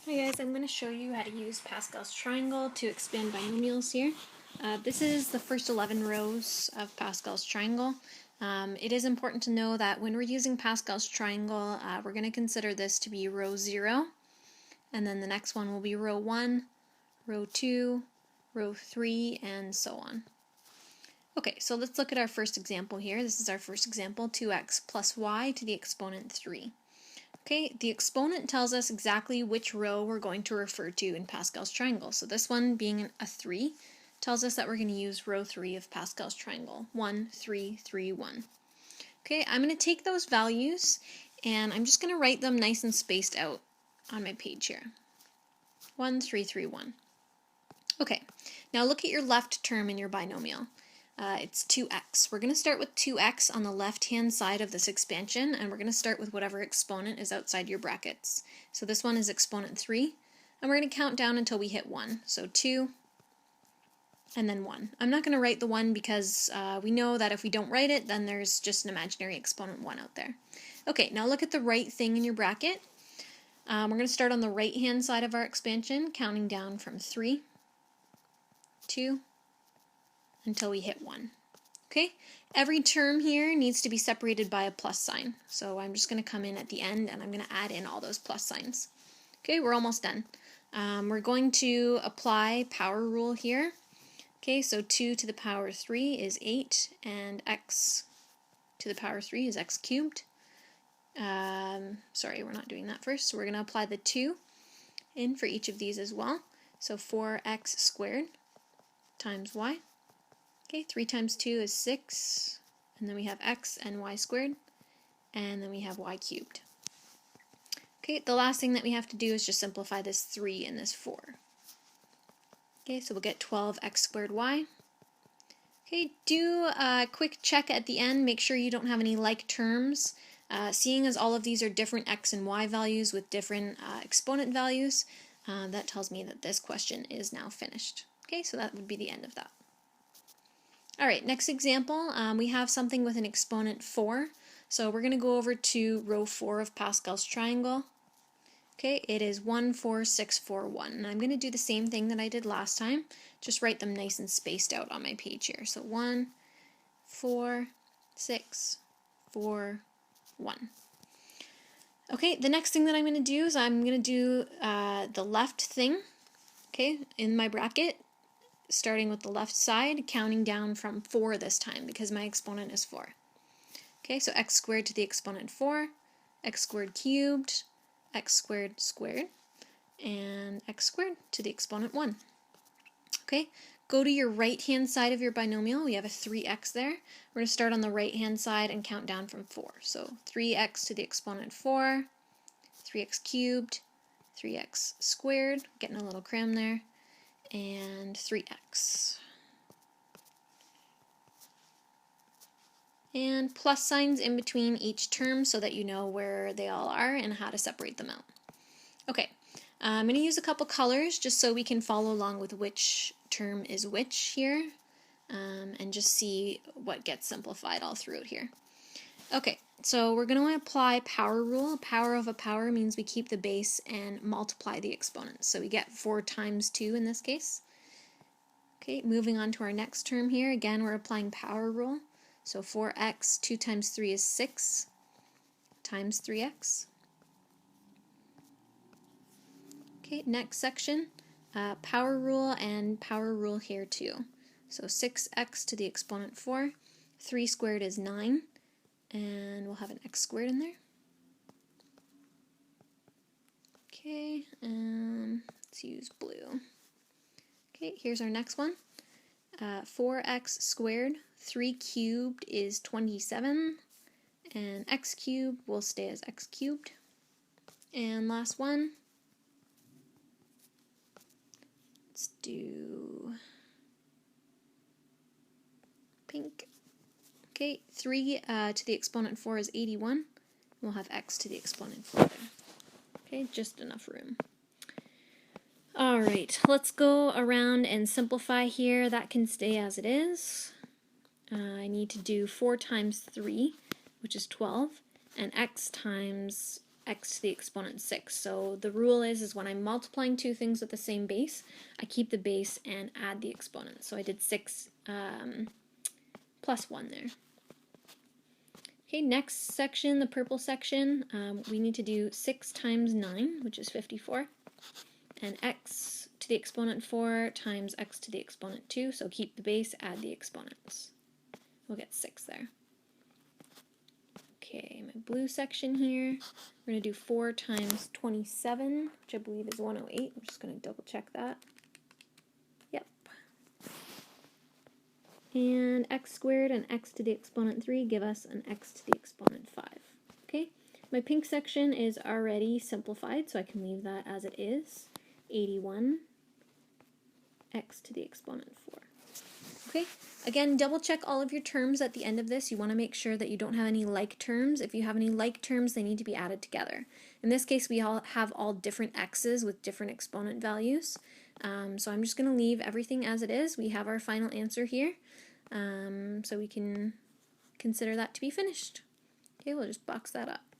Hi guys, I'm going to show you how to use Pascal's triangle to expand binomials here. This is the first 11 rows of Pascal's triangle. It is important to know that when we're using Pascal's triangle, we're going to consider this to be row 0, and then the next one will be row 1, row 2, row 3, and so on. Okay, so let's look at our first example here. This is our first example, 2x plus y to the exponent 3. Okay, the exponent tells us exactly which row we're going to refer to in Pascal's triangle. So this one being a 3 tells us that we're going to use row 3 of Pascal's triangle. 1, 3, 3, 1. Okay, I'm going to take those values and I'm just going to write them nice and spaced out on my page here. 1, 3, 3, 1. Okay, now look at your left term in your binomial. It's 2x. We're going to start with 2x on the left-hand side of this expansion, and we're going to start with whatever exponent is outside your brackets. So this one is exponent 3, and we're going to count down until we hit 1. So 2, and then 1. I'm not going to write the 1 because we know that if we don't write it, then there's just an imaginary exponent 1 out there. Okay, now look at the right thing in your bracket. We're going to start on the right-hand side of our expansion, counting down from 3, 2, until we hit 1. Okay, every term here needs to be separated by a plus sign. So I'm just going to come in at the end and I'm going to add in all those plus signs. Okay, we're almost done. We're going to apply power rule here. Okay, so 2 to the power 3 is 8, and x to the power 3 is x cubed. Sorry, we're not doing that first. So we're going to apply the 2 in for each of these as well. So 4x squared times y. Okay, 3 times 2 is 6, and then we have x and y squared, and then we have y cubed. Okay, the last thing that we have to do is just simplify this 3 and this 4. Okay, so we'll get 12x squared y. Okay, do a quick check at the end, make sure you don't have any like terms. Seeing as all of these are different x and y values with different exponent values, that tells me that this question is now finished. Okay, so that would be the end of that. Alright, next example, we have something with an exponent 4. So we're going to go over to row 4 of Pascal's triangle. Okay, it is 1, 4, 6, 4, 1. And I'm going to do the same thing that I did last time, just write them nice and spaced out on my page here. So 1, 4, 6, 4, 1. Okay, the next thing that I'm going to do is I'm going to do the left thing, okay, in my bracket. Starting with the left side, counting down from 4 this time because my exponent is 4. Okay, so x squared to the exponent 4, x squared cubed, x squared squared, and x squared to the exponent 1. Okay, go to your right-hand side of your binomial. We have a 3x there. We're going to start on the right-hand side and count down from 4. So 3x to the exponent 4, 3x cubed, 3x squared, getting a little cram there, and 3x. And plus signs in between each term so that you know where they all are and how to separate them out. Okay, I'm going to use a couple colors just so we can follow along with which term is which here, and just see what gets simplified all throughout here. Okay, so we're going to apply power rule. Power of a power means we keep the base and multiply the exponents. So we get 4 times 2 in this case. Okay, moving on to our next term here. Again, we're applying power rule. So 4x, 2 times 3 is 6, times 3x. Okay, next section, power rule and power rule here too. So 6x to the exponent 4, 3 squared is 9, and we'll have an x squared in there. Okay, let's use blue. Okay, here's our next one. 4x squared, 3 cubed is 27, and x cubed will stay as x cubed. And last one, let's do pink. Okay, 3 to the exponent 4 is 81. We'll have x to the exponent 4 there. Okay, just enough room. Alright, let's go around and simplify here. That can stay as it is. I need to do 4 times 3, which is 12, and x times x to the exponent 6. So the rule is when I'm multiplying two things with the same base, I keep the base and add the exponent. So I did 6 plus 1 there. Okay, next section, the purple section, we need to do 6 times 9, which is 54, and x to the exponent 4 times x to the exponent 2, so keep the base, add the exponents. We'll get 6 there. Okay, my blue section here, we're going to do 4 times 27, which I believe is 108. I'm just going to double check that. Yep. And x squared and x to the exponent 3 give us an x to the exponent 5. Okay, my pink section is already simplified, so I can leave that as it is. 81 x to the exponent 4. Okay, again, double check all of your terms at the end of this. You want to make sure that you don't have any like terms. If you have any like terms, they need to be added together. In this case, we all have all different x's with different exponent values. So I'm just going to leave everything as it is. We have our final answer here. So we can consider that to be finished. Okay, we'll just box that up.